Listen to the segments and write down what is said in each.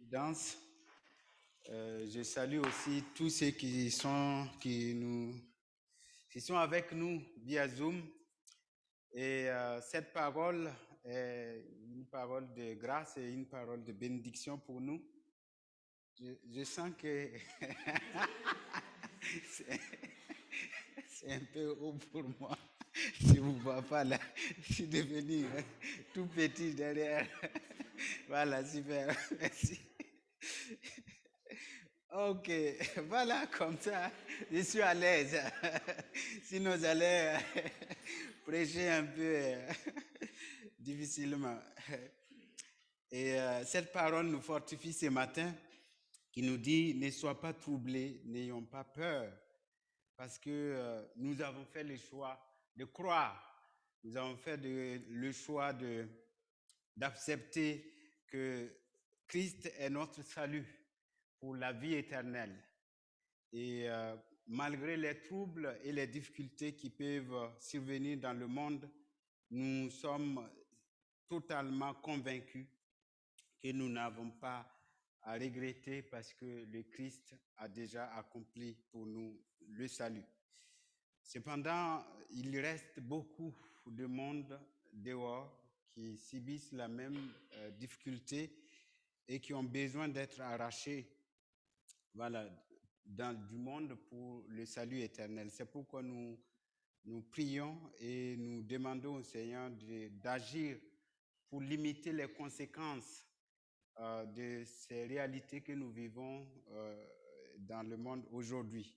Danse. Je salue aussi tous ceux qui sont avec nous via Zoom. Et cette parole est une parole de grâce et une parole de bénédiction pour nous. Je sens que c'est c'est un peu haut pour moi. Si vous ne voyez pas là, je suis devenu tout petit derrière. Voilà, super. Merci. Ok, voilà, comme ça, je suis à l'aise. Sinon, j'allais prêcher un peu difficilement. Et cette parole nous fortifie ce matin, qui nous dit, ne sois pas troublés, n'ayons pas peur, parce que nous avons fait le choix de croire, nous avons fait le choix d'accepter que Christ est notre salut pour la vie éternelle. Et malgré les troubles et les difficultés qui peuvent survenir dans le monde, nous sommes totalement convaincus que nous n'avons pas à regretter parce que le Christ a déjà accompli pour nous le salut. Cependant, il reste beaucoup de monde dehors qui subissent la même difficulté et qui ont besoin d'être arrachés, voilà, du monde pour le salut éternel. C'est pourquoi nous prions et nous demandons au Seigneur d'agir pour limiter les conséquences de ces réalités que nous vivons dans le monde aujourd'hui.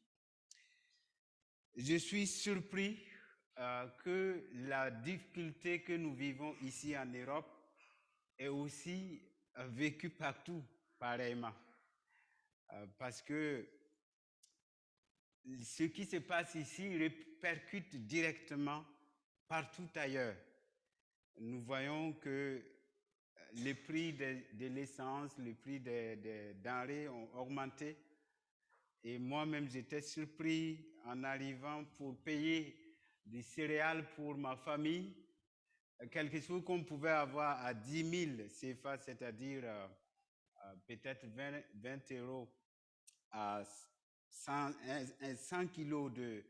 Je suis surpris que la difficulté que nous vivons ici en Europe est aussi vécue partout pareillement. Parce que ce qui se passe ici répercute directement partout ailleurs. Nous voyons que les prix de l'essence, les prix des denrées ont augmenté. Et moi-même, j'étais surpris en arrivant pour payer des céréales pour ma famille, quelque chose qu'on pouvait avoir à 10 000 CFA, c'est-à-dire peut-être 20 euros à 100 kilos de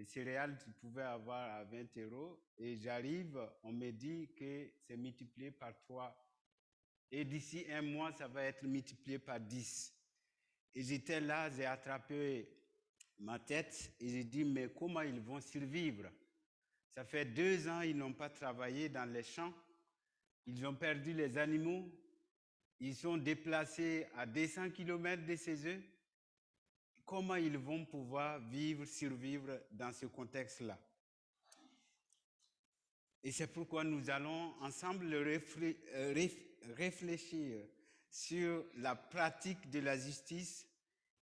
céréales, tu pouvais avoir à 20 euros. Et j'arrive, on me dit que c'est multiplié par 3. Et d'ici un mois, ça va être multiplié par 10. Et j'étais là, j'ai attrapé ma tête et j'ai dit, mais comment ils vont survivre? Ça fait 2 ans, ils n'ont pas travaillé dans les champs. Ils ont perdu les animaux. Ils sont déplacés à 200 km de chez eux. Comment ils vont pouvoir vivre, survivre dans ce contexte-là? Et c'est pourquoi nous allons ensemble réfléchir sur la pratique de la justice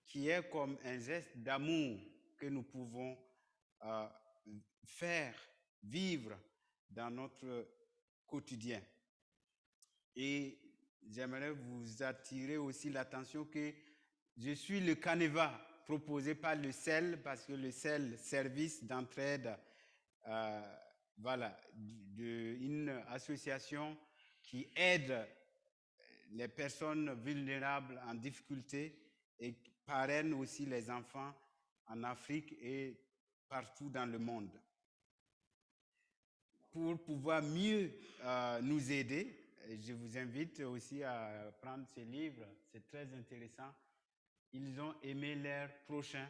qui est comme un geste d'amour que nous pouvons euh, faire vivre dans notre quotidien. Et j'aimerais vous attirer aussi l'attention que je suis le canevas proposé par le CEL, parce que le CEL, service d'entraide, voilà, une association qui aide les personnes vulnérables en difficulté et parraine aussi les enfants en Afrique et partout dans le monde. Pour pouvoir mieux nous aider, je vous invite aussi à prendre ce livre, c'est très intéressant. Ils ont aimé leur prochain.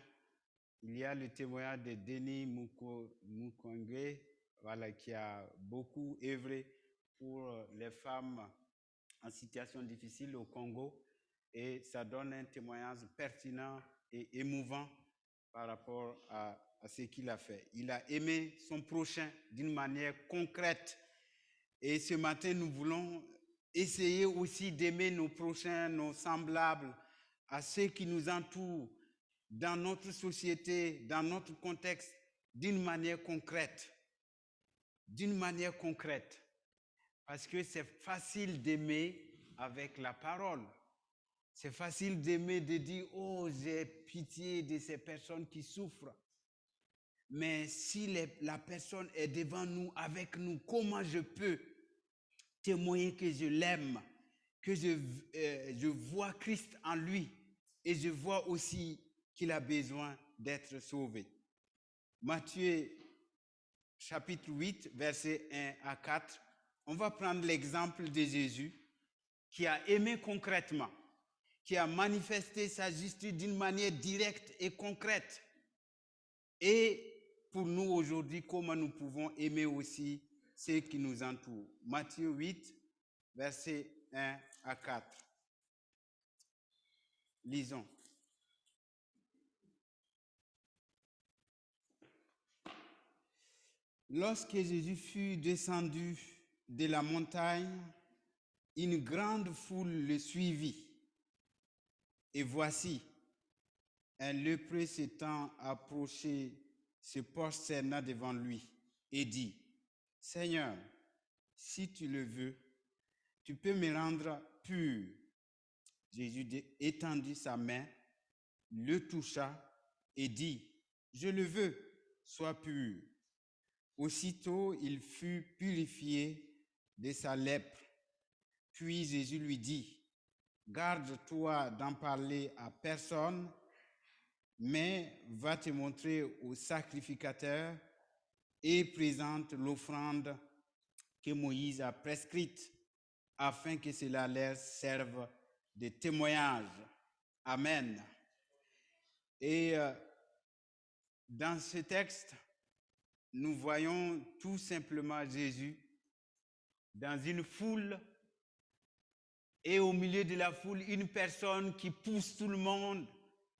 Il y a le témoignage de Denis Mukwege, voilà, qui a beaucoup œuvré pour les femmes en situation difficile au Congo, et ça donne un témoignage pertinent et émouvant par rapport à ce qu'il a fait. Il a aimé son prochain d'une manière concrète. Et ce matin, nous voulons essayer aussi d'aimer nos prochains, nos semblables, à ceux qui nous entourent dans notre société, dans notre contexte, d'une manière concrète. D'une manière concrète. Parce que c'est facile d'aimer avec la parole. C'est facile d'aimer, de dire, oh, j'ai pitié de ces personnes qui souffrent. Mais si la personne est devant nous, avec nous, comment je peux témoigner que je l'aime que je vois Christ en lui et je vois aussi qu'il a besoin d'être sauvé. Matthieu chapitre 8, versets 1 à 4, on va prendre l'exemple de Jésus qui a aimé concrètement, qui a manifesté sa justice d'une manière directe et concrète. Et pour nous aujourd'hui, comment nous pouvons aimer aussi ceux qui nous entourent. Matthieu 8, versets 1 à 4. Lisons. Lorsque Jésus fut descendu de la montagne, une grande foule le suivit. Et voici, un lépreux s'étant approché, se prosterna devant lui et dit, « Seigneur, si tu le veux, tu peux me rendre pur. » Jésus étendit sa main, le toucha et dit, « Je le veux, sois pur. » Aussitôt, il fut purifié de sa lèpre. Puis Jésus lui dit, « Garde-toi d'en parler à personne, mais va te montrer au sacrificateur et présente l'offrande que Moïse a prescrite, afin que cela leur serve de témoignage. » Amen. Et dans ce texte, nous voyons tout simplement Jésus dans une foule et au milieu de la foule, une personne qui pousse tout le monde,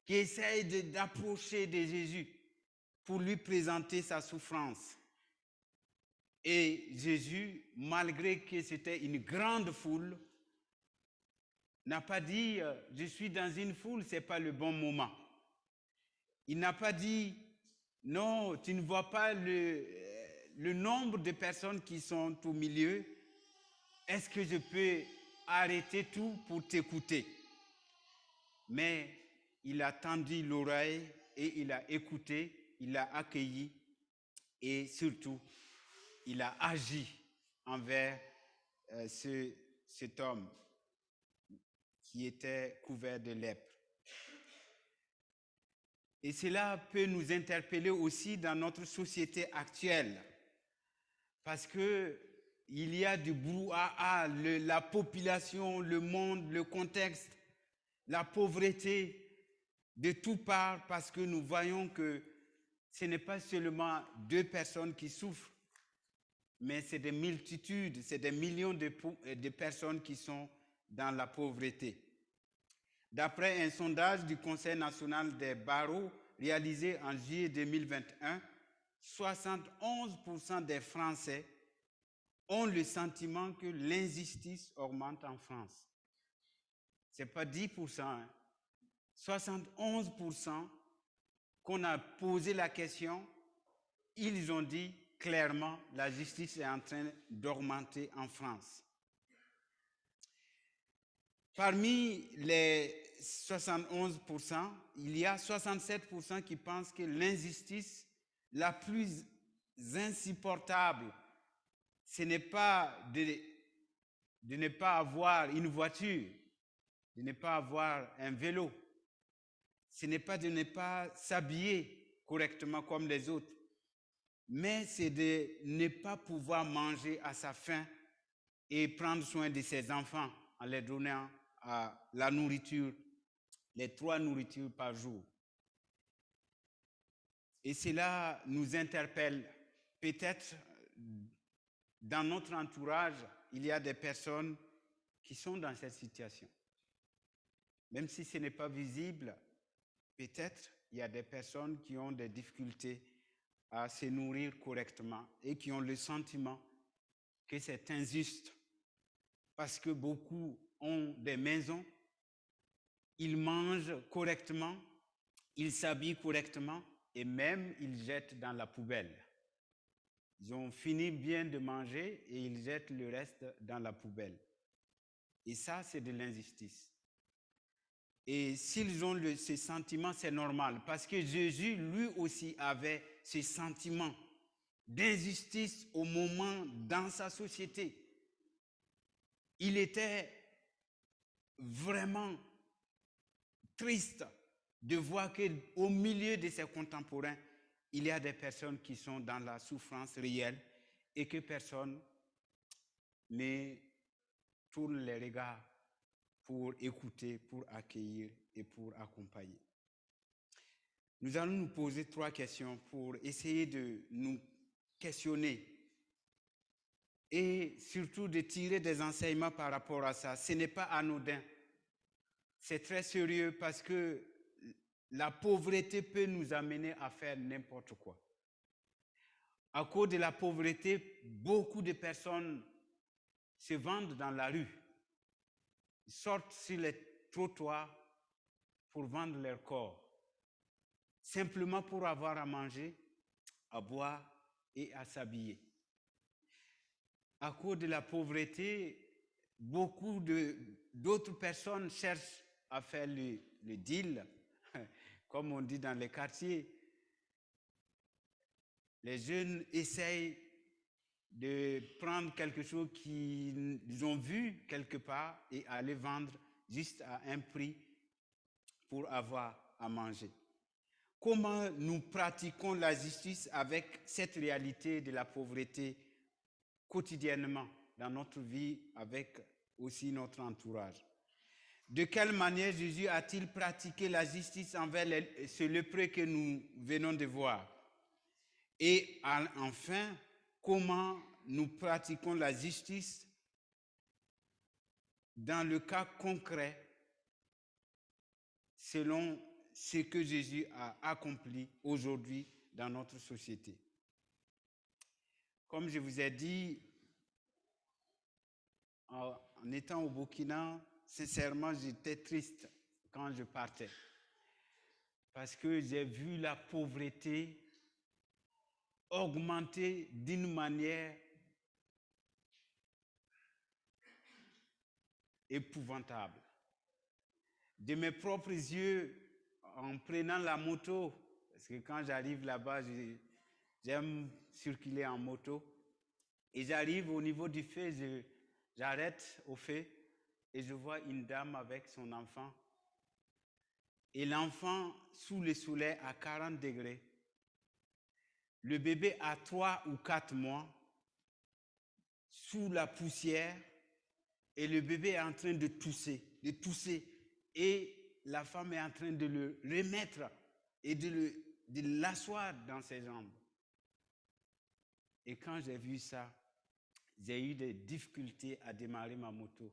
qui essaye d'approcher de Jésus pour lui présenter sa souffrance. Et Jésus, malgré que c'était une grande foule, n'a pas dit « je suis dans une foule, ce n'est pas le bon moment ». Il n'a pas dit « non, tu ne vois pas le nombre de personnes qui sont au milieu, est-ce que je peux arrêter tout pour t'écouter ?» Mais il a tendu l'oreille et il a écouté, il a accueilli et surtout, il a agi envers cet homme qui était couvert de lèpre. Et cela peut nous interpeller aussi dans notre société actuelle, parce que il y a du brouhaha, la population, le monde, le contexte, la pauvreté, de tout part, parce que nous voyons que ce n'est pas seulement 2 personnes qui souffrent, mais c'est des multitudes, c'est des millions de personnes qui sont dans la pauvreté. D'après un sondage du Conseil national des barreaux réalisé en juillet 2021, 71% des Français ont le sentiment que l'injustice augmente en France. Ce n'est pas 10%, hein. 71% qu'on a posé la question, ils ont dit clairement la justice est en train d'augmenter en France. Parmi les 71%, il y a 67% qui pensent que l'injustice la plus insupportable, ce n'est pas de ne pas avoir une voiture, de ne pas avoir un vélo. Ce n'est pas de ne pas s'habiller correctement comme les autres, mais c'est de ne pas pouvoir manger à sa faim et prendre soin de ses enfants en leur donnant la nourriture, les 3 nourritures par jour. Et cela nous interpelle. Peut-être dans notre entourage, il y a des personnes qui sont dans cette situation. Même si ce n'est pas visible, peut-être il y a des personnes qui ont des difficultés à se nourrir correctement et qui ont le sentiment que c'est injuste parce que beaucoup ont des maisons, ils mangent correctement, ils s'habillent correctement et même ils jettent dans la poubelle. Ils ont fini bien de manger et ils jettent le reste dans la poubelle. Et ça, c'est de l'injustice. Et s'ils ont ce sentiment, c'est normal, parce que Jésus, lui aussi, avait ce sentiment d'injustice au moment dans sa société. Il était vraiment triste de voir qu'au milieu de ses contemporains, il y a des personnes qui sont dans la souffrance réelle et que personne ne tourne les regards pour écouter, pour accueillir et pour accompagner. Nous allons nous poser 3 questions pour essayer de nous questionner et surtout de tirer des enseignements par rapport à ça. Ce n'est pas anodin. C'est très sérieux parce que la pauvreté peut nous amener à faire n'importe quoi. À cause de la pauvreté, beaucoup de personnes se vendent dans la rue, sortent sur les trottoirs pour vendre leur corps, simplement pour avoir à manger, à boire et à s'habiller. À cause de la pauvreté, beaucoup d'autres personnes cherchent à faire le deal, comme on dit dans les quartiers. Les jeunes essayent de prendre quelque chose qu'ils ont vu quelque part et aller vendre juste à un prix pour avoir à manger. Comment nous pratiquons la justice avec cette réalité de la pauvreté quotidiennement dans notre vie, avec aussi notre entourage? De quelle manière Jésus a-t-il pratiqué la justice envers ce lépreux que nous venons de voir? Et enfin, comment nous pratiquons la justice dans le cas concret selon ce que Jésus a accompli aujourd'hui dans notre société. Comme je vous ai dit, en étant au Burkina, sincèrement, j'étais triste quand je partais. Parce que j'ai vu la pauvreté augmenter d'une manière épouvantable. De mes propres yeux, en prenant la moto, parce que quand j'arrive là-bas, j'aime circuler en moto, et j'arrive au niveau du feu, j'arrête au feu, et je vois une dame avec son enfant, et l'enfant sous le soleil à 40 degrés, le bébé à 3 ou 4 mois, sous la poussière, et le bébé est en train de tousser, et la femme est en train de le remettre et de l'asseoir dans ses jambes. Et quand j'ai vu ça, j'ai eu des difficultés à démarrer ma moto.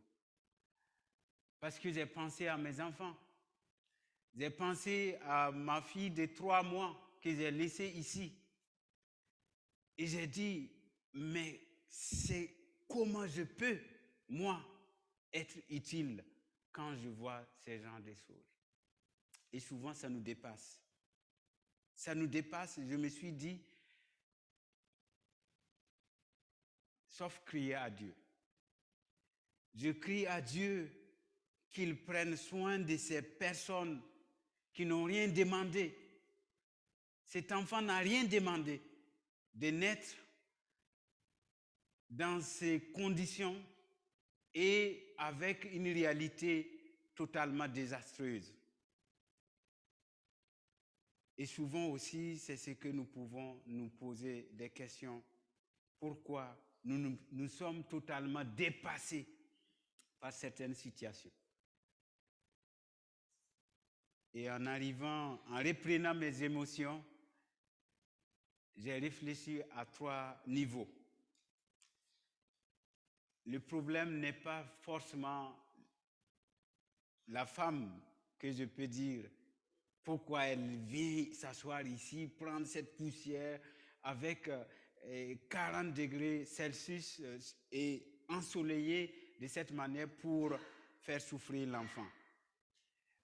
Parce que j'ai pensé à mes enfants. J'ai pensé à ma fille de 3 mois que j'ai laissée ici. Et j'ai dit, mais c'est comment je peux, moi, être utile quand je vois ces genres de choses. Et souvent, ça nous dépasse. Ça nous dépasse. Je me suis dit, sauf crier à Dieu. Je crie à Dieu qu'il prenne soin de ces personnes qui n'ont rien demandé. Cet enfant n'a rien demandé de naître dans ces conditions et avec une réalité totalement désastreuse. Et souvent aussi, c'est ce que nous pouvons nous poser des questions. Pourquoi nous sommes totalement dépassés par certaines situations? Et en reprenant mes émotions, j'ai réfléchi à 3 niveaux. Le problème n'est pas forcément la femme que je peux dire pourquoi elle vient s'asseoir ici, prendre cette poussière avec 40 degrés Celsius et ensoleillé de cette manière pour faire souffrir l'enfant.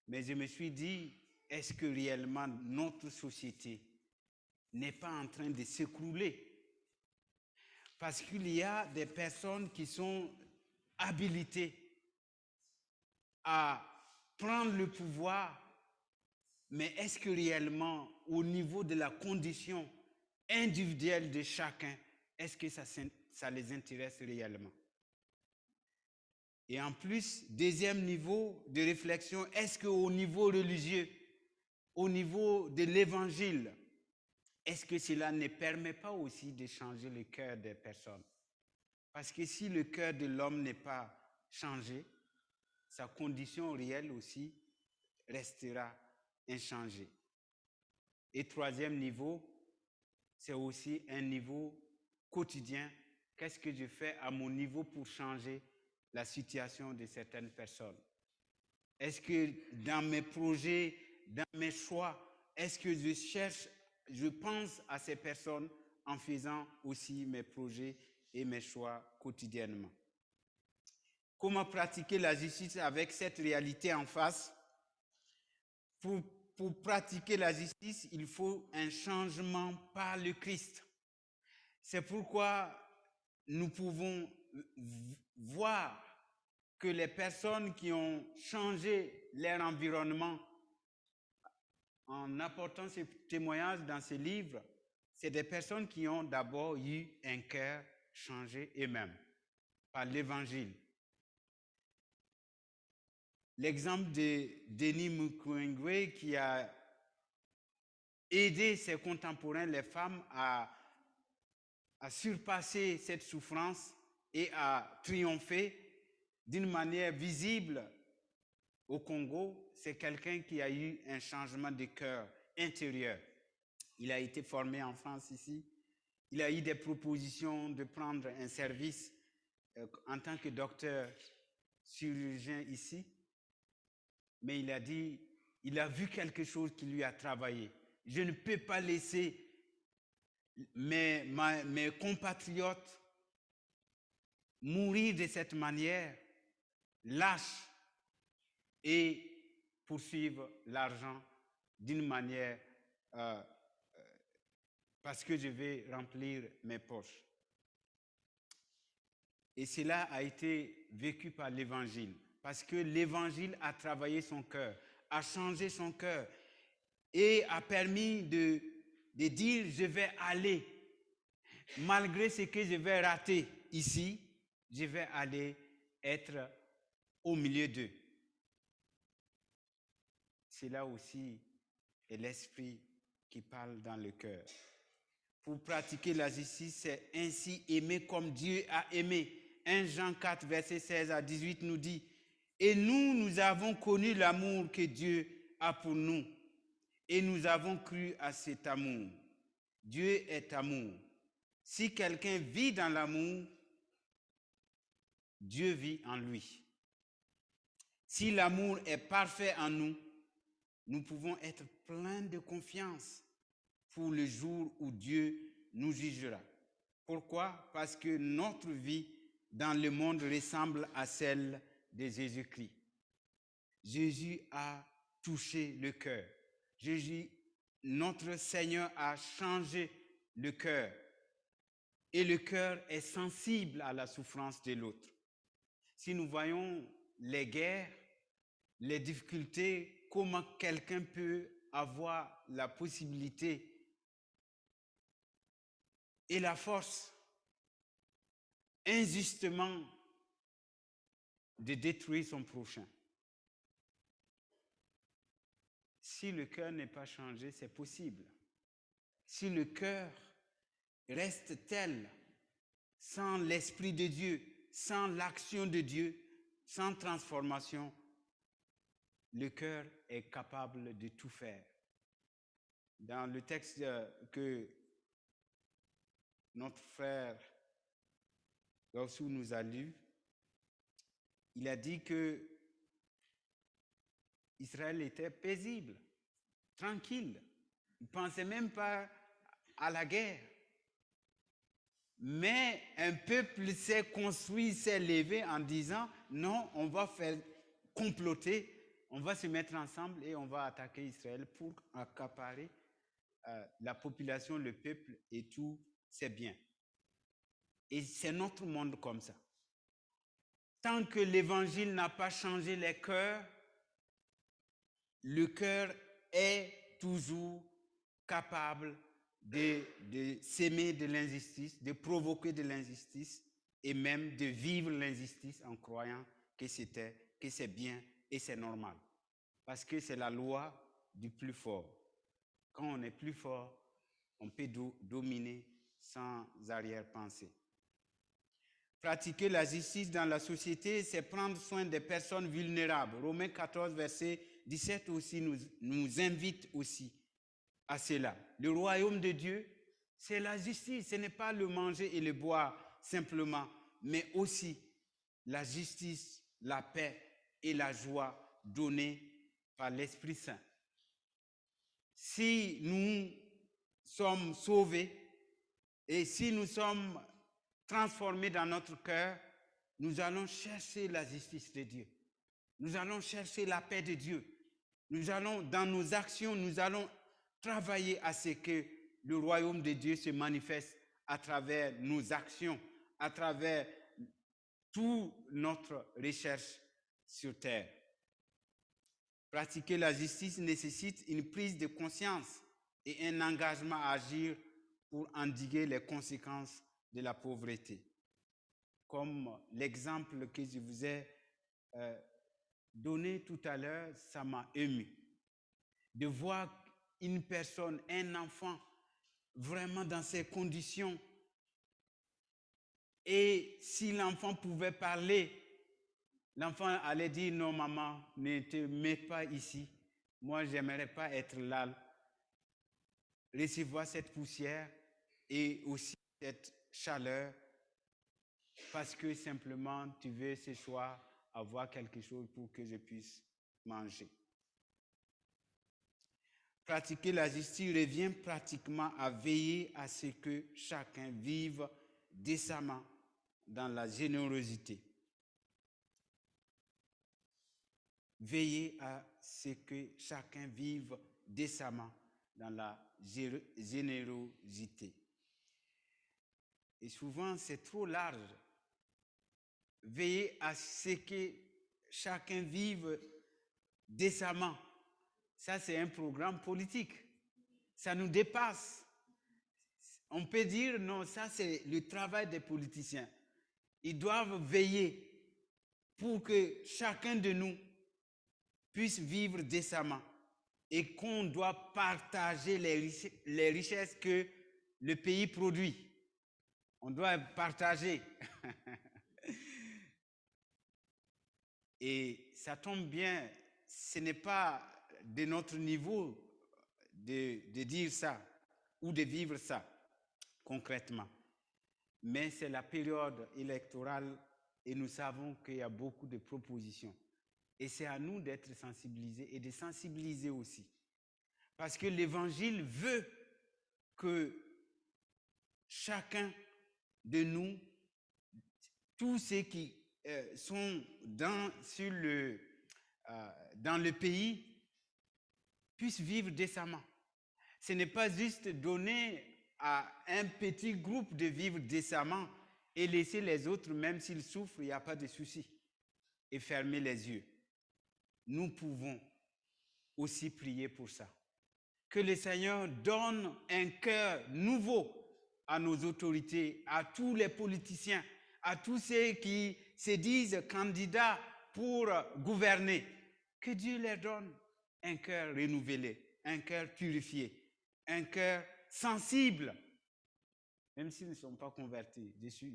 Mais je me suis dit, est-ce que réellement notre société n'est pas en train de s'écrouler? Parce qu'il y a des personnes qui sont habilitées à prendre le pouvoir, mais est-ce que réellement, au niveau de la condition individuelle de chacun, est-ce que ça les intéresse réellement? Et en plus, deuxième niveau de réflexion, est-ce qu'au niveau religieux, au niveau de l'évangile, est-ce que cela ne permet pas aussi de changer le cœur des personnes? Parce que si le cœur de l'homme n'est pas changé, sa condition réelle aussi restera inchangée. Et troisième niveau, c'est aussi un niveau quotidien. Qu'est-ce que je fais à mon niveau pour changer la situation de certaines personnes? Est-ce que dans mes projets, dans mes choix, est-ce que je pense à ces personnes en faisant aussi mes projets et mes choix quotidiennement? Comment pratiquer la justice avec cette réalité en face? Pour pratiquer la justice, il faut un changement par le Christ. C'est pourquoi nous pouvons voir que les personnes qui ont changé leur environnement en apportant ces témoignages dans ces livres, c'est des personnes qui ont d'abord eu un cœur changé eux-mêmes par l'Évangile. L'exemple de Denis Mukwege qui a aidé ses contemporains, les femmes, à surpasser cette souffrance et à triompher d'une manière visible au Congo, c'est quelqu'un qui a eu un changement de cœur intérieur. Il a été formé en France ici. Il a eu des propositions de prendre un service en tant que docteur chirurgien ici. Mais il a dit, il a vu quelque chose qui lui a travaillé. Je ne peux pas laisser mes compatriotes mourir de cette manière, lâches, et poursuivre l'argent d'une manière parce que je vais remplir mes poches. Et cela a été vécu par l'Évangile, parce que l'Évangile a travaillé son cœur, a changé son cœur et a permis de dire je vais aller, malgré ce que je vais rater ici, je vais aller être au milieu d'eux. C'est là aussi est l'esprit qui parle dans le cœur. Pour pratiquer la justice, c'est ainsi aimer comme Dieu a aimé. 1 Jean 4, verset 16 à 18 nous dit, « Et nous avons connu l'amour que Dieu a pour nous, et nous avons cru à cet amour. Dieu est amour. Si quelqu'un vit dans l'amour, Dieu vit en lui. Si l'amour est parfait en nous, nous pouvons être pleins de confiance pour le jour où Dieu nous jugera. Pourquoi? Parce que notre vie dans le monde ressemble à celle de Jésus-Christ. Jésus a touché le cœur. Jésus, notre Seigneur, a changé le cœur. Et le cœur est sensible à la souffrance de l'autre. Si nous voyons les guerres, les difficultés, comment quelqu'un peut avoir la possibilité et la force injustement de détruire son prochain. Si le cœur n'est pas changé, c'est possible. Si le cœur reste tel, sans l'Esprit de Dieu, sans l'action de Dieu, sans transformation, le cœur est capable de tout faire. Dans le texte que notre frère Gaussou nous a lu, il a dit que Israël était paisible, tranquille. Il ne pensait même pas à la guerre. Mais un peuple s'est construit, s'est levé en disant non, on va faire comploter, on va se mettre ensemble et on va attaquer Israël pour accaparer la population, le peuple et tous ses biens. Et c'est notre monde comme ça. Tant que l'évangile n'a pas changé les cœurs, le cœur est toujours capable de s'aimer de l'injustice, de provoquer de l'injustice et même de vivre l'injustice en croyant que c'est bien et c'est normal. Parce que c'est la loi du plus fort. Quand on est plus fort, on peut dominer sans arrière-pensée. Pratiquer la justice dans la société, c'est prendre soin des personnes vulnérables. Romains 14, verset 17 aussi nous invite aussi à cela. Le royaume de Dieu, c'est la justice. Ce n'est pas le manger et le boire simplement, mais aussi la justice, la paix et la joie donnée par l'Esprit Saint. Si nous sommes sauvés et si nous sommes transformés dans notre cœur, nous allons chercher la justice de Dieu. Nous allons chercher la paix de Dieu. Nous allons, dans nos actions, nous allons travailler à ce que le royaume de Dieu se manifeste à travers nos actions, à travers toute notre recherche sur terre. Pratiquer la justice nécessite une prise de conscience et un engagement à agir pour endiguer les conséquences de la pauvreté. Comme l'exemple que je vous ai donné tout à l'heure, ça m'a ému. De voir une personne, un enfant, vraiment dans ces conditions. Et si l'enfant pouvait parler, l'enfant allait dire, non maman, ne te mets pas ici. Moi, j'aimerais pas être là. Recevoir cette poussière et aussi cette chaleur parce que simplement tu veux ce soir avoir quelque chose pour que je puisse manger. Pratiquer la justice revient pratiquement à veiller à ce que chacun vive décemment dans la générosité. Veiller à ce que chacun vive décemment dans la générosité. Et souvent, c'est trop large. Veiller à ce que chacun vive décemment. Ça, c'est un programme politique. Ça nous dépasse. On peut dire, non, ça, c'est le travail des politiciens. Ils doivent veiller pour que chacun de nous puisse vivre décemment et qu'on doit partager les richesses que le pays produit. On doit partager. Et ça tombe bien, ce n'est pas de notre niveau de dire ça ou de vivre ça concrètement. Mais c'est la période électorale et nous savons qu'il y a beaucoup de propositions. Et c'est à nous d'être sensibilisés et de sensibiliser aussi. Parce que l'Évangile veut que chacun de nous, tous ceux qui sont dans le pays, puissent vivre décemment. Ce n'est pas juste donner à un petit groupe de vivre décemment et laisser les autres, même s'ils souffrent, il n'y a pas de souci, et fermer les yeux. Nous pouvons aussi prier pour ça. Que le Seigneur donne un cœur nouveau à nos autorités, à tous les politiciens, à tous ceux qui se disent candidats pour gouverner. Que Dieu leur donne un cœur renouvelé, un cœur purifié, un cœur sensible, même s'ils ne sont pas convertis.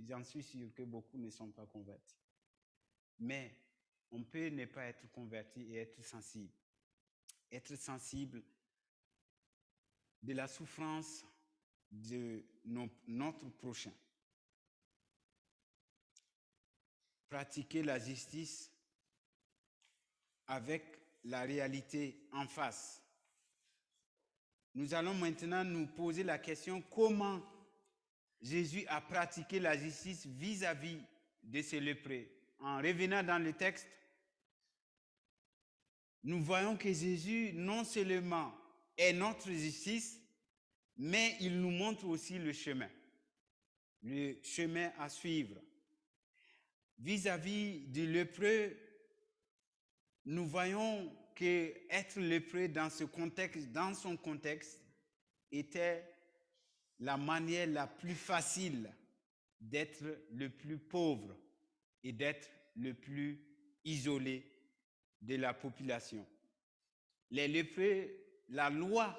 J'en suis sûr que beaucoup ne sont pas convertis. Mais on peut ne pas être converti et être sensible. Être sensible de la souffrance de notre prochain. Pratiquer la justice avec la réalité en face. Nous allons maintenant nous poser la question comment Jésus a pratiqué la justice vis-à-vis de ces lépreux. En revenant dans le texte, nous voyons que Jésus non seulement est notre justice, mais il nous montre aussi le chemin à suivre. Vis-à-vis du lépreux, nous voyons que être lépreux dans son contexte, était la manière la plus facile d'être le plus pauvre et d'être le plus isolé de la population. Les lépreux, la loi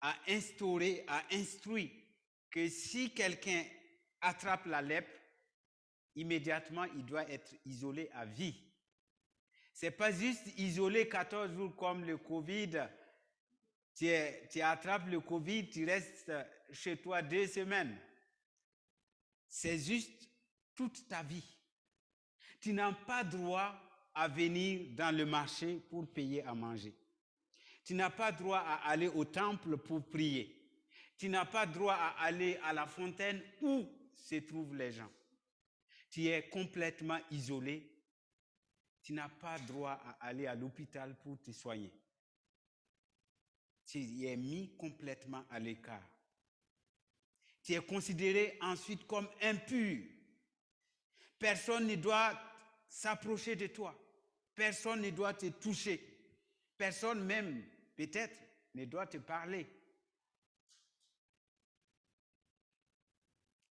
a instruit que si quelqu'un attrape la lèpre, immédiatement, il doit être isolé à vie. Ce n'est pas juste isolé 14 jours comme le Covid. Tu attrapes le Covid, tu restes chez toi 2 semaines. C'est juste toute ta vie. Tu n'as pas droit à venir dans le marché pour payer à manger. Tu n'as pas droit à aller au temple pour prier. Tu n'as pas droit à aller à la fontaine où se trouvent les gens. Tu es complètement isolé. Tu n'as pas droit à aller à l'hôpital pour te soigner. Tu es mis complètement à l'écart. Tu es considéré ensuite comme impur. Personne ne doit s'approcher de toi. Personne ne doit te toucher. Personne même, peut-être, ne doit te parler.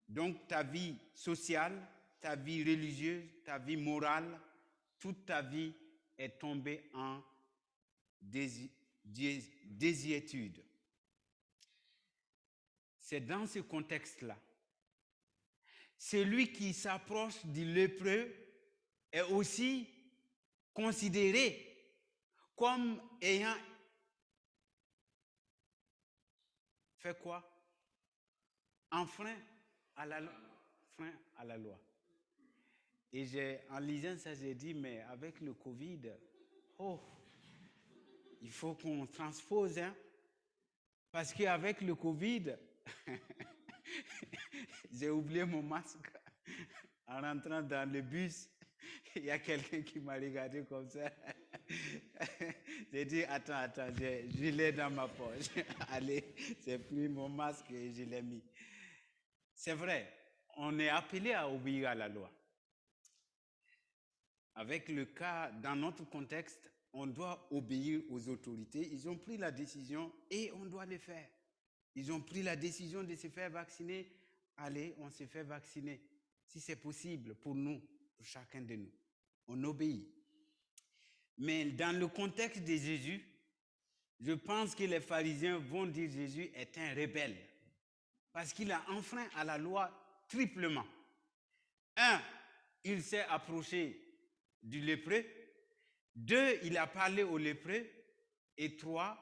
Donc ta vie sociale, ta vie religieuse, ta vie morale, toute ta vie est tombée en désuétude. C'est dans ce contexte-là. Celui qui s'approche du lépreux est aussi considéré comme ayant fait quoi? Enfreint à la loi. Et en lisant ça, j'ai dit, mais avec le Covid, il faut qu'on transpose, hein? Parce qu'avec le Covid, j'ai oublié mon masque en rentrant dans le bus. Il y a quelqu'un qui m'a regardé comme ça. J'ai dit, attends, je l'ai dans ma poche. Allez, j'ai pris mon masque et je l'ai mis. C'est vrai, on est appelé à obéir à la loi. Avec le cas, dans notre contexte, on doit obéir aux autorités. Ils ont pris la décision et on doit le faire. Ils ont pris la décision de se faire vacciner. Allez, on se fait vacciner. Si c'est possible pour nous, pour chacun de nous. On obéit. Mais dans le contexte de Jésus, je pense que les pharisiens vont dire que Jésus est un rebelle. Parce qu'il a enfreint à la loi triplement. 1, il s'est approché du lépreux. 2, il a parlé au lépreux. Et 3,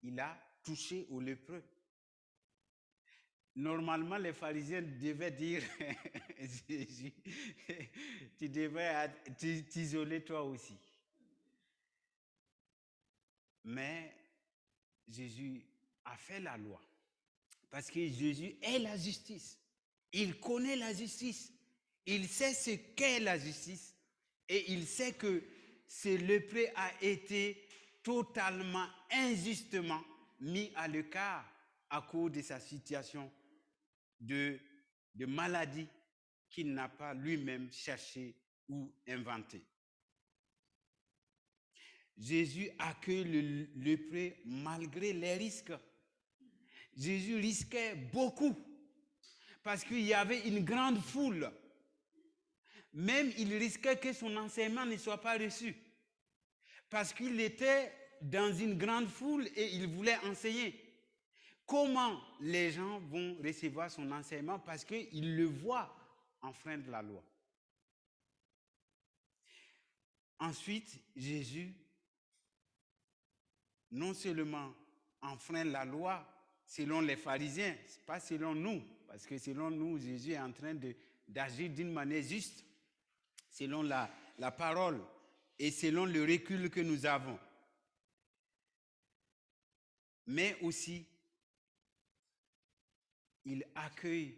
il a touché au lépreux. Normalement, les pharisiens devaient dire, Jésus, tu devrais t'isoler toi aussi. Mais Jésus a fait la loi. Parce que Jésus est la justice. Il connaît la justice. Il sait ce qu'est la justice. Et il sait que ce lépreux a été totalement, injustement mis à l'écart à cause de sa situation de maladie qu'il n'a pas lui-même cherché ou inventé. Jésus accueille le lépreux malgré les risques. Jésus risquait beaucoup parce qu'il y avait une grande foule. Même il risquait que son enseignement ne soit pas reçu parce qu'il était dans une grande foule et il voulait enseigner. Comment les gens vont recevoir son enseignement parce qu'ils le voient enfreindre la loi. Ensuite, Jésus, non seulement enfreint la loi selon les pharisiens, pas selon nous, parce que selon nous, Jésus est en train d'agir d'une manière juste, selon la parole et selon le recul que nous avons. Mais aussi, il accueille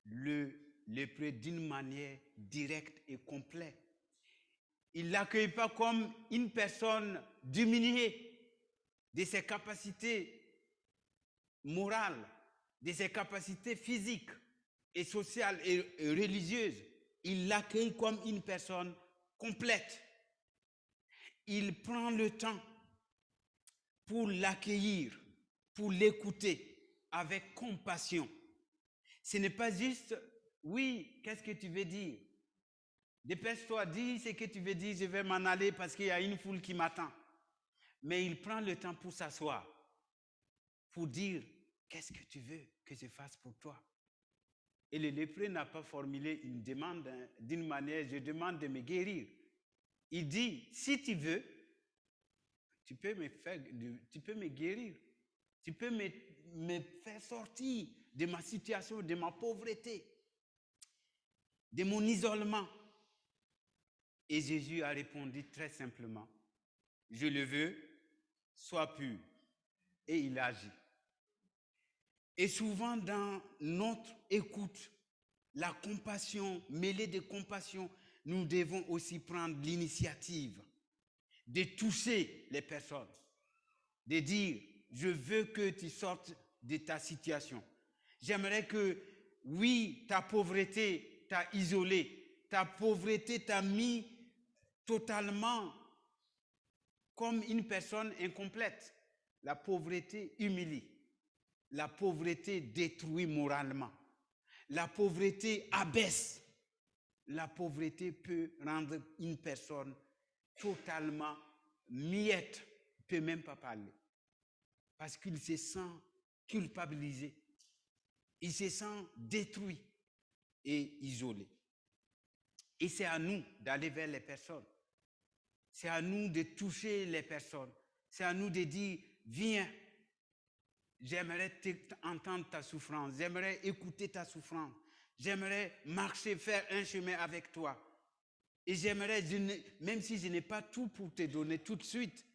le lépreux d'une manière directe et complète. Il ne l'accueille pas comme une personne diminuée de ses capacités morales, de ses capacités physiques et sociales et religieuses. Il l'accueille comme une personne complète. Il prend le temps pour l'accueillir, pour l'écouter avec compassion. Ce n'est pas juste, oui, qu'est-ce que tu veux dire? Dépêche-toi, dis ce que tu veux dire, je vais m'en aller parce qu'il y a une foule qui m'attend. Mais il prend le temps pour s'asseoir, pour dire, qu'est-ce que tu veux que je fasse pour toi? Et le lépreux n'a pas formulé une demande d'une manière, je demande de me guérir. Il dit, si tu veux, tu peux me guérir. Tu peux me faire sortir de ma situation, de ma pauvreté, de mon isolement. Et Jésus a répondu très simplement, je le veux, sois pur. Et il agit. Et souvent dans notre écoute, la compassion, mêlée de compassion, nous devons aussi prendre l'initiative de toucher les personnes, de dire, je veux que tu sortes de ta situation. J'aimerais que, oui, ta pauvreté t'a isolé, ta pauvreté t'a mis totalement comme une personne incomplète. La pauvreté humilie. La pauvreté détruit moralement. La pauvreté abaisse. La pauvreté peut rendre une personne totalement miette, ne peut même pas parler. Parce qu'il se sent culpabilisé. Il se sent détruit et isolé. Et c'est à nous d'aller vers les personnes. C'est à nous de toucher les personnes. C'est à nous de dire, viens, j'aimerais entendre ta souffrance. J'aimerais écouter ta souffrance. J'aimerais marcher, faire un chemin avec toi. Et j'aimerais, même si je n'ai pas tout pour te donner tout de suite,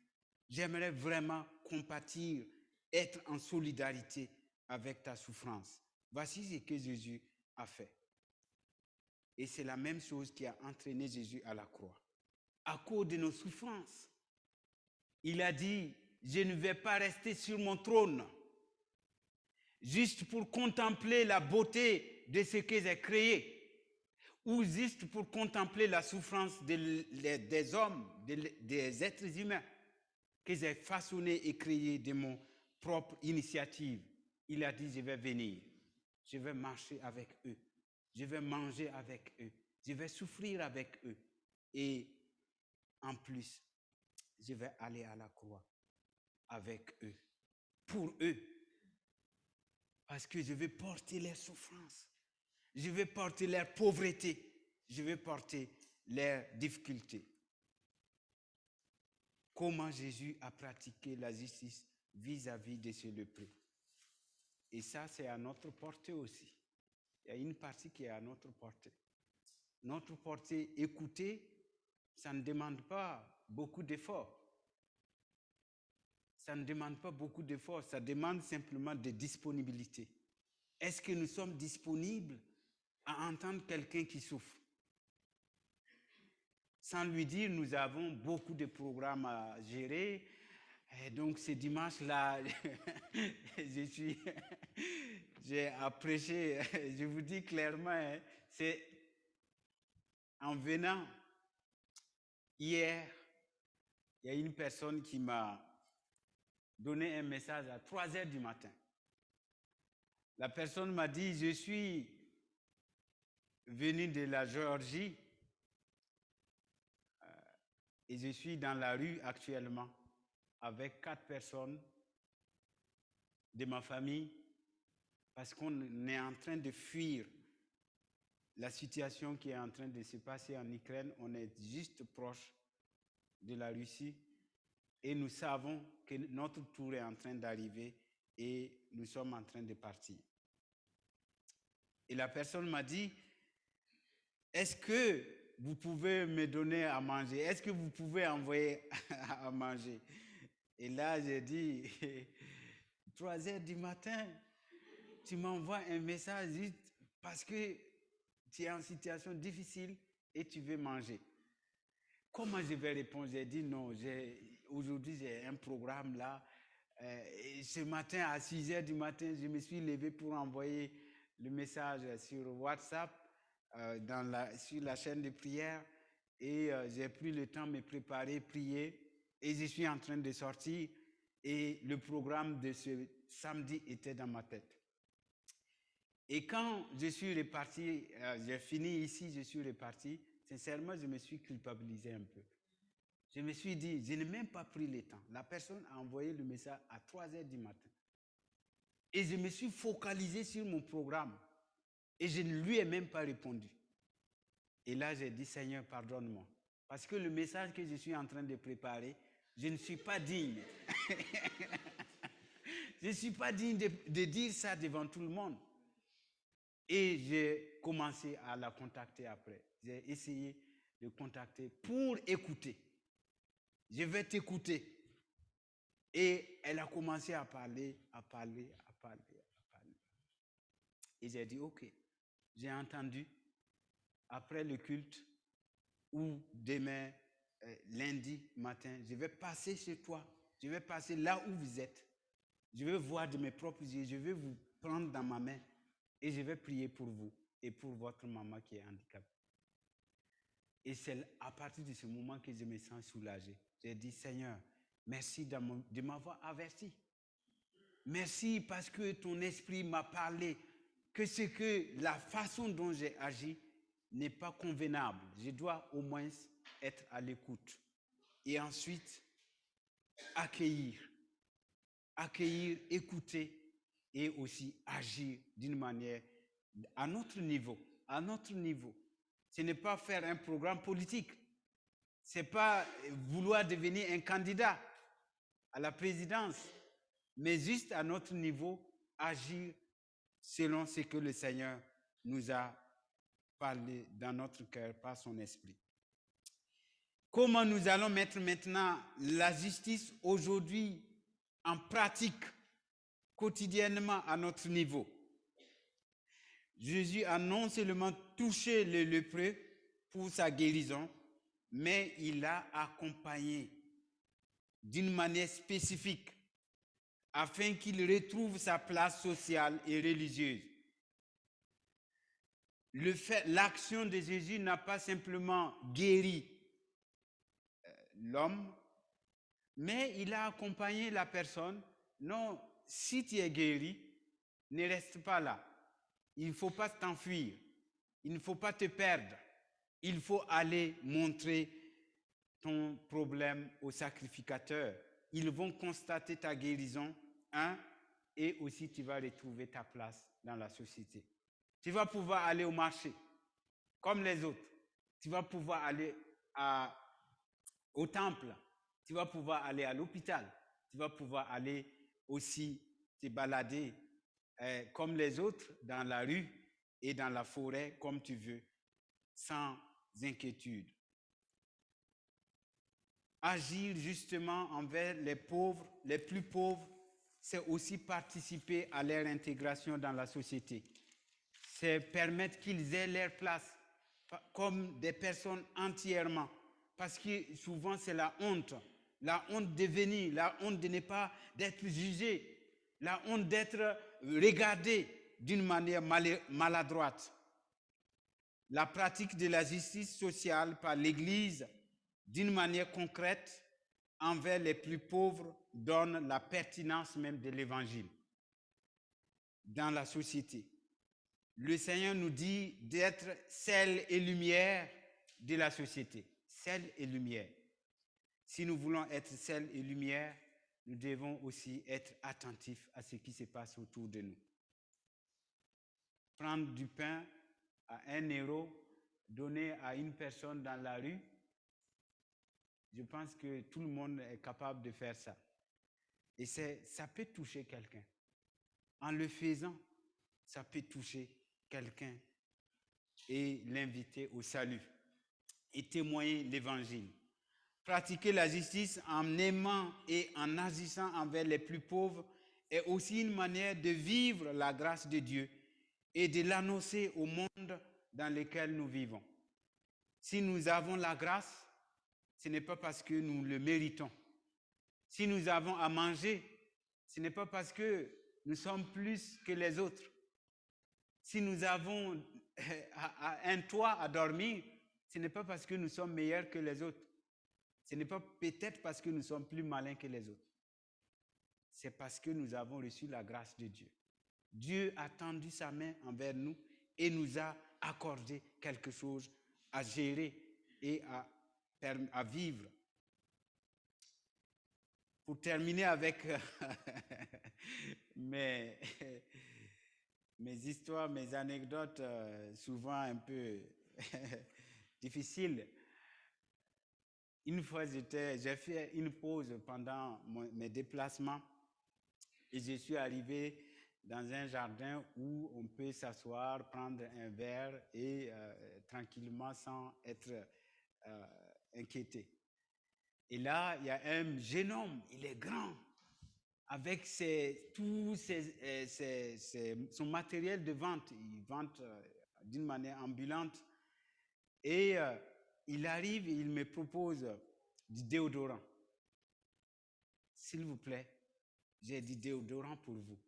j'aimerais vraiment compatir, être en solidarité avec ta souffrance. Voici ce que Jésus a fait. Et c'est la même chose qui a entraîné Jésus à la croix. À cause de nos souffrances, il a dit, je ne vais pas rester sur mon trône, juste pour contempler la beauté de ce que j'ai créé, ou juste pour contempler la souffrance des hommes, des êtres humains que j'ai façonnés et créés de mon propre initiative. Il a dit, je vais venir, je vais marcher avec eux, je vais manger avec eux, je vais souffrir avec eux. Et en plus, je vais aller à la croix avec eux, pour eux. Parce que je vais porter leurs souffrances, je vais porter leur pauvreté, je vais porter leurs difficultés. Comment Jésus a pratiqué la justice vis-à-vis de ce lépreux. Et ça, c'est à notre portée aussi. Il y a une partie qui est à notre portée. Notre portée, écouter, ça ne demande pas beaucoup d'efforts. Ça ne demande pas beaucoup d'efforts, ça demande simplement de disponibilité. Est-ce que nous sommes disponibles à entendre quelqu'un qui souffre? Sans lui dire, nous avons beaucoup de programmes à gérer. Et donc, ce dimanche-là, j'ai apprécié, je vous dis clairement, c'est en venant hier, il y a une personne qui m'a donné un message à 3 heures du matin. La personne m'a dit, je suis venu de la Géorgie et je suis dans la rue actuellement avec 4 personnes de ma famille parce qu'on est en train de fuir la situation qui est en train de se passer en Ukraine. On est juste proche de la Russie et nous savons que notre tour est en train d'arriver et nous sommes en train de partir. Et la personne m'a dit, est-ce que vous pouvez me donner à manger? Est-ce que vous pouvez envoyer à manger? Et là, j'ai dit, 3 heures du matin, tu m'envoies un message juste parce que tu es en situation difficile et tu veux manger. Comment je vais répondre? J'ai dit non, aujourd'hui j'ai un programme là. Et ce matin à 6 heures du matin, je me suis levé pour envoyer le message sur WhatsApp, sur la chaîne de prière. Et j'ai pris le temps de me préparer, prier. Et je suis en train de sortir. Et le programme de ce samedi était dans ma tête. Et quand je suis reparti, j'ai fini ici, je suis reparti, sincèrement, je me suis culpabilisé un peu. Je me suis dit, je n'ai même pas pris le temps. La personne a envoyé le message à 3 heures du matin. Et je me suis focalisé sur mon programme. Et je ne lui ai même pas répondu. Et là, j'ai dit, Seigneur, pardonne-moi. Parce que le message que je suis en train de préparer, je ne suis pas digne. Je ne suis pas digne de dire ça devant tout le monde. Et j'ai commencé à la contacter après. J'ai essayé de contacter pour écouter. Je vais t'écouter. Et elle a commencé à parler. Et j'ai dit, ok, j'ai entendu, après le culte, ou demain, lundi matin, je vais passer chez toi. Je vais passer là où vous êtes. Je vais voir de mes propres yeux. Je vais vous prendre dans ma main. Et je vais prier pour vous et pour votre maman qui est handicapée. Et c'est à partir de ce moment que je me sens soulagé. J'ai dit, Seigneur, merci de m'avoir averti. Merci parce que ton esprit m'a parlé que la façon dont j'ai agi n'est pas convenable. Je dois au moins être à l'écoute. Et ensuite, accueillir, écouter et aussi agir d'une manière à notre niveau. Ce n'est pas faire un programme politique. Ce n'est pas vouloir devenir un candidat à la présidence, mais juste à notre niveau, agir selon ce que le Seigneur nous a parlé dans notre cœur par son esprit. Comment nous allons mettre maintenant la justice aujourd'hui en pratique quotidiennement à notre niveau? Jésus a non seulement touché le lépreux pour sa guérison, mais il l'a accompagné d'une manière spécifique afin qu'il retrouve sa place sociale et religieuse. L'action de Jésus n'a pas simplement guéri l'homme, mais il a accompagné la personne. Non, si tu es guéri, ne reste pas là. Il ne faut pas t'enfuir. Il ne faut pas te perdre. Il faut aller montrer ton problème au sacrificateur. Ils vont constater ta guérison, et aussi tu vas retrouver ta place dans la société. Tu vas pouvoir aller au marché, comme les autres. Tu vas pouvoir aller au temple. Tu vas pouvoir aller à l'hôpital. Tu vas pouvoir aller aussi te balader comme les autres dans la rue et dans la forêt, comme tu veux, sans inquiétude. Agir justement envers les pauvres, les plus pauvres, c'est aussi participer à leur intégration dans la société. C'est permettre qu'ils aient leur place comme des personnes entièrement. Parce que souvent c'est la honte de venir, la honte de ne pas d'être jugé, la honte d'être regardé d'une manière maladroite. La pratique de la justice sociale par l'Église d'une manière concrète envers les plus pauvres donne la pertinence même de l'Évangile dans la société. Le Seigneur nous dit d'être sel et lumière de la société. Sel et lumière. Si nous voulons être sel et lumière, nous devons aussi être attentifs à ce qui se passe autour de nous. Prendre du pain à 1 euro, donner à une personne dans la rue, je pense que tout le monde est capable de faire ça. Et ça peut toucher quelqu'un. En le faisant, ça peut toucher quelqu'un et l'inviter au salut et témoigner l'évangile. Pratiquer la justice en aimant et en agissant envers les plus pauvres est aussi une manière de vivre la grâce de Dieu et de l'annoncer au monde dans lequel nous vivons. Si nous avons la grâce, ce n'est pas parce que nous le méritons. Si nous avons à manger, ce n'est pas parce que nous sommes plus que les autres. Si nous avons un toit à dormir, ce n'est pas parce que nous sommes meilleurs que les autres. Ce n'est pas peut-être parce que nous sommes plus malins que les autres. C'est parce que nous avons reçu la grâce de Dieu. Dieu a tendu sa main envers nous et nous a accordé quelque chose à gérer et à vivre. Pour terminer avec mes histoires, mes anecdotes, souvent un peu difficiles. Une fois, j'ai fait une pause pendant mes déplacements et je suis arrivé dans un jardin où on peut s'asseoir, prendre un verre et tranquillement sans être inquiété. Et là, il y a un jeune homme, il est grand, avec son matériel de vente. Il vend d'une manière ambulante. Et il arrive et il me propose du déodorant. S'il vous plaît, j'ai du déodorant pour vous.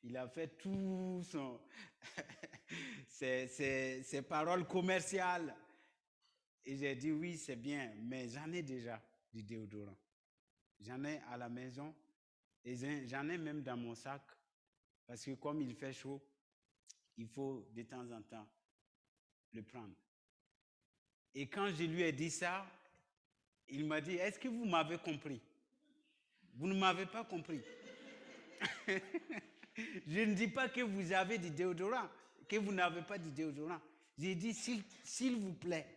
Il a fait tout ses paroles commerciales. Et j'ai dit oui, c'est bien, mais j'en ai déjà du déodorant. J'en ai à la maison et j'en ai même dans mon sac parce que comme il fait chaud, il faut de temps en temps le prendre. Et quand je lui ai dit ça, il m'a dit, est-ce que vous m'avez compris? Vous ne m'avez pas compris. Je ne dis pas que vous avez du déodorant, que vous n'avez pas du déodorant. J'ai dit, s'il vous plaît,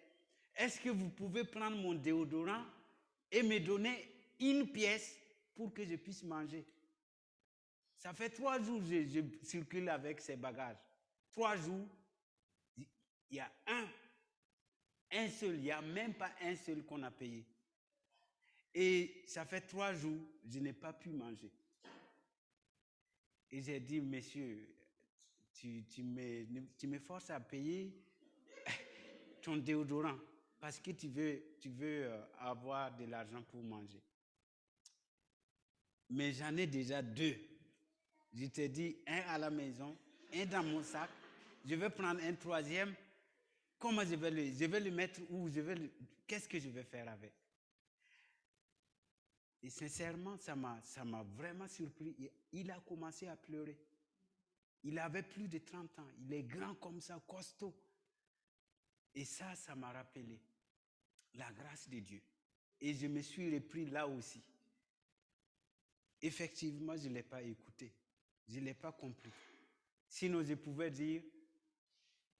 est-ce que vous pouvez prendre mon déodorant et me donner une pièce pour que je puisse manger? Ça fait 3 jours que je circule avec ces bagages. 3 jours, il y a un seul, il n'y a même pas un seul qu'on a payé. Et ça fait 3 jours, je n'ai pas pu manger. Et j'ai dit, monsieur, tu me forces à payer ton déodorant parce que tu veux avoir de l'argent pour manger. Mais j'en ai déjà 2. Je t'ai dit, un à la maison, un dans mon sac. Je vais prendre un 3e. Comment je vais le mettre où? Qu'est-ce que je vais faire avec? Et sincèrement, ça m'a vraiment surpris. Il a commencé à pleurer. Il avait plus de 30 ans. Il est grand comme ça, costaud. Et ça m'a rappelé la grâce de Dieu. Et je me suis repris là aussi. Effectivement, je ne l'ai pas écouté. Je ne l'ai pas compris. Sinon, je pouvais dire,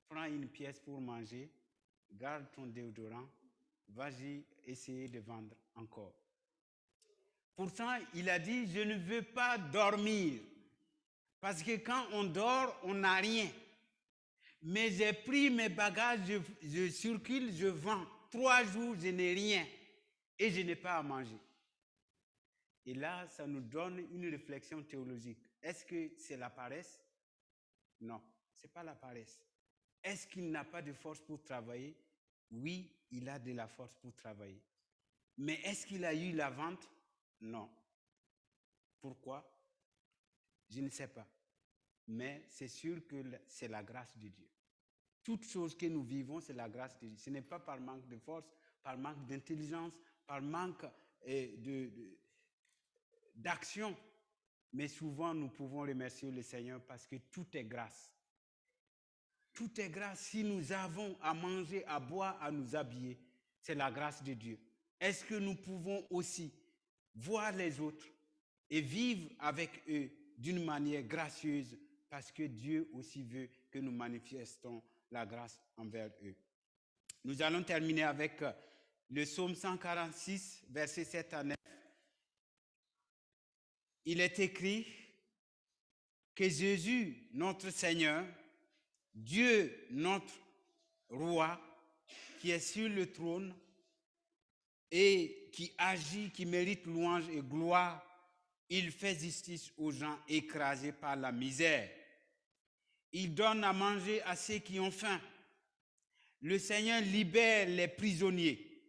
prends une pièce pour manger, garde ton déodorant, vas-y essayer de vendre encore. Pourtant, il a dit, je ne veux pas dormir. Parce que quand on dort, on n'a rien. Mais j'ai pris mes bagages, je circule, je vends. 3 jours, je n'ai rien. Et je n'ai pas à manger. Et là, ça nous donne une réflexion théologique. Est-ce que c'est la paresse? Non, ce n'est pas la paresse. Est-ce qu'il n'a pas de force pour travailler? Oui, il a de la force pour travailler. Mais est-ce qu'il a eu la vente? Non. Pourquoi? Je ne sais pas. Mais c'est sûr que c'est la grâce de Dieu. Toute chose que nous vivons, c'est la grâce de Dieu. Ce n'est pas par manque de force, par manque d'intelligence, par manque d'action. Mais souvent, nous pouvons remercier le Seigneur parce que tout est grâce. Tout est grâce. Si nous avons à manger, à boire, à nous habiller, c'est la grâce de Dieu. Est-ce que nous pouvons aussi voir les autres et vivre avec eux d'une manière gracieuse parce que Dieu aussi veut que nous manifestons la grâce envers eux. Nous allons terminer avec le psaume 146, versets 7 à 9. Il est écrit que Jésus, notre Seigneur, Dieu, notre roi, qui est sur le trône et qui agit, qui mérite louange et gloire, il fait justice aux gens écrasés par la misère. Il donne à manger à ceux qui ont faim. Le Seigneur libère les prisonniers.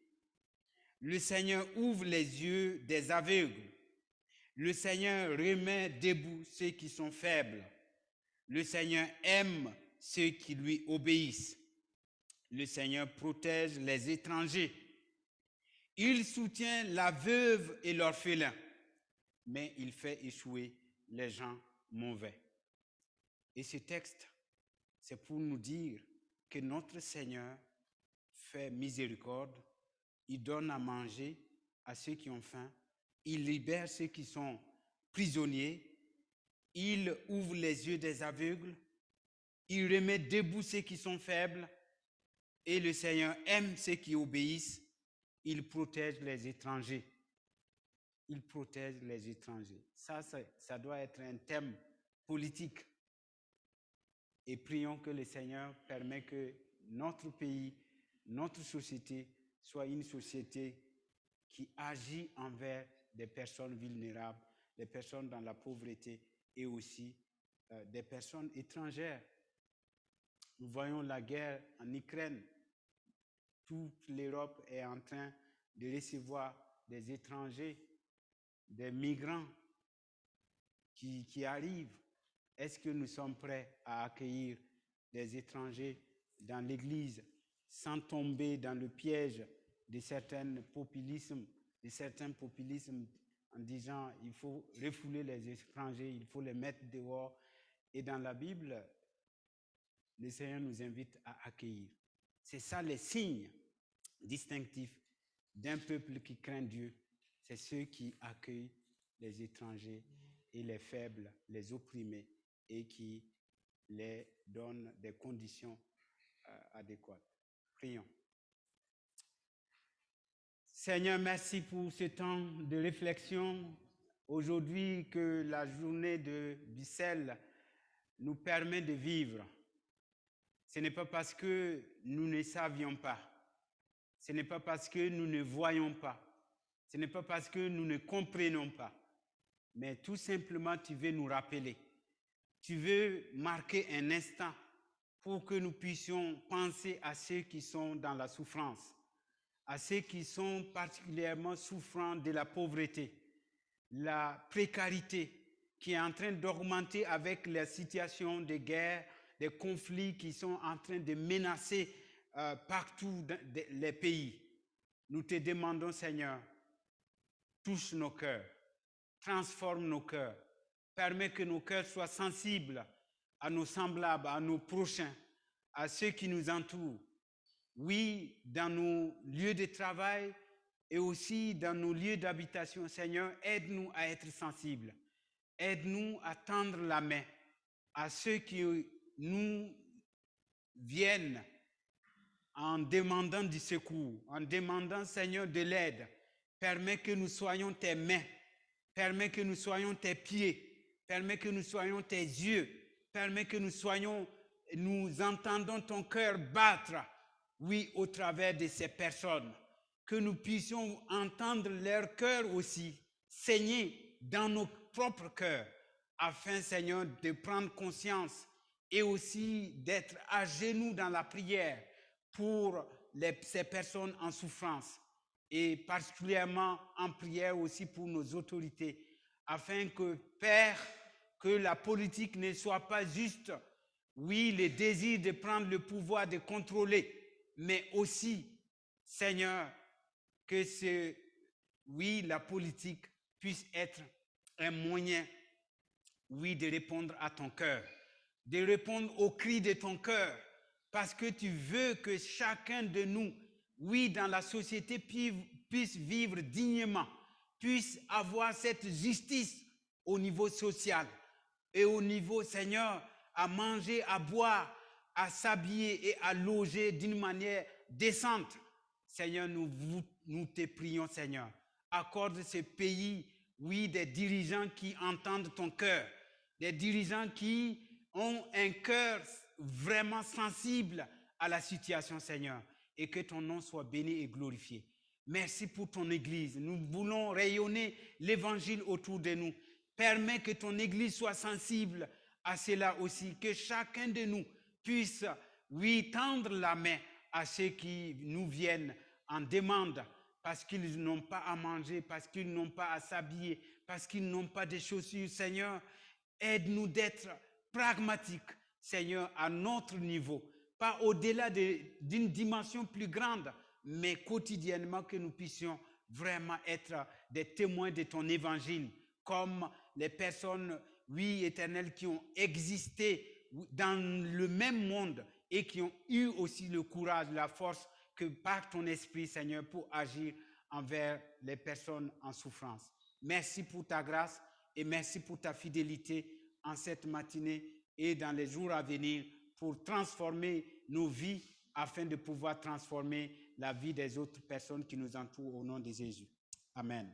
Le Seigneur ouvre les yeux des aveugles. Le Seigneur remet debout ceux qui sont faibles. Le Seigneur aime ceux qui lui obéissent. Le Seigneur protège les étrangers. Il soutient la veuve et l'orphelin, mais il fait échouer les gens mauvais. Et ce texte, c'est pour nous dire que notre Seigneur fait miséricorde, il donne à manger à ceux qui ont faim, il libère ceux qui sont prisonniers, il ouvre les yeux des aveugles, il remet debout ceux qui sont faibles, et le Seigneur aime ceux qui obéissent, il protège les étrangers. Il protège les étrangers. Ça doit être un thème politique. Et prions que le Seigneur permette que notre pays, notre société soit une société qui agit envers des personnes vulnérables, des personnes dans la pauvreté et aussi des personnes étrangères. Nous voyons la guerre en Ukraine. Toute l'Europe est en train de recevoir des étrangers, des migrants qui arrivent. Est-ce que nous sommes prêts à accueillir des étrangers dans l'Église sans tomber dans le piège de certains populismes en disant il faut refouler les étrangers, il faut les mettre dehors. Et dans la Bible, le Seigneur nous invite à accueillir. C'est ça les signes distinctifs d'un peuple qui craint Dieu. C'est ceux qui accueillent les étrangers et les faibles, les opprimés, et qui les donnent des conditions adéquates. Prions. Seigneur, merci pour ce temps de réflexion. Aujourd'hui, que la journée de Bissel nous permet de vivre. Ce n'est pas parce que nous ne savions pas. Ce n'est pas parce que nous ne voyons pas. Ce n'est pas parce que nous ne comprenons pas. Mais tout simplement, tu veux nous rappeler. Tu veux marquer un instant pour que nous puissions penser à ceux qui sont dans la souffrance, à ceux qui sont particulièrement souffrants de la pauvreté, la précarité qui est en train d'augmenter avec la situation de guerre, des conflits qui sont en train de menacer partout dans les pays. Nous te demandons, Seigneur, touche nos cœurs, transforme nos cœurs, permets que nos cœurs soient sensibles à nos semblables, à nos prochains, à ceux qui nous entourent. Oui, dans nos lieux de travail et aussi dans nos lieux d'habitation, Seigneur, aide-nous à être sensibles. Aide-nous à tendre la main à ceux qui nous viennent en demandant du secours, en demandant, Seigneur, de l'aide. Permets que nous soyons tes mains, permets que nous soyons tes pieds, permets que nous soyons tes yeux, permets que nous entendons ton cœur battre, oui, au travers de ces personnes, que nous puissions entendre leur cœur aussi saigner dans nos propres cœurs, afin, Seigneur, de prendre conscience et aussi d'être à genoux dans la prière pour ces personnes en souffrance, et particulièrement en prière aussi pour nos autorités, afin que, Père, que la politique ne soit pas juste, oui, le désir de prendre le pouvoir, de contrôler, mais aussi, Seigneur, que la politique puisse être un moyen, oui, de répondre à ton cœur, de répondre aux cris de ton cœur, parce que tu veux que chacun de nous, oui, dans la société, puisse vivre dignement, puisse avoir cette justice au niveau social et au niveau, Seigneur, à manger, à boire, à s'habiller et à loger d'une manière décente. Seigneur, nous te prions, Seigneur. Accorde ce pays, oui, des dirigeants qui entendent ton cœur, des dirigeants qui ont un cœur vraiment sensible à la situation, Seigneur, et que ton nom soit béni et glorifié. Merci pour ton Église. Nous voulons rayonner l'Évangile autour de nous. Permets que ton Église soit sensible à cela aussi, que chacun de nous puisse, oui, tendre la main à ceux qui nous viennent en demande, parce qu'ils n'ont pas à manger, parce qu'ils n'ont pas à s'habiller, parce qu'ils n'ont pas de chaussures. Seigneur, aide-nous d'être pragmatiques, Seigneur, à notre niveau, pas au-delà d'une dimension plus grande, mais quotidiennement que nous puissions vraiment être des témoins de ton évangile, comme les personnes, oui, éternelles, qui ont existé dans le même monde et qui ont eu aussi le courage, la force que par ton esprit, Seigneur, pour agir envers les personnes en souffrance. Merci pour ta grâce et merci pour ta fidélité en cette matinée et dans les jours à venir pour transformer nos vies afin de pouvoir transformer la vie des autres personnes qui nous entourent au nom de Jésus. Amen.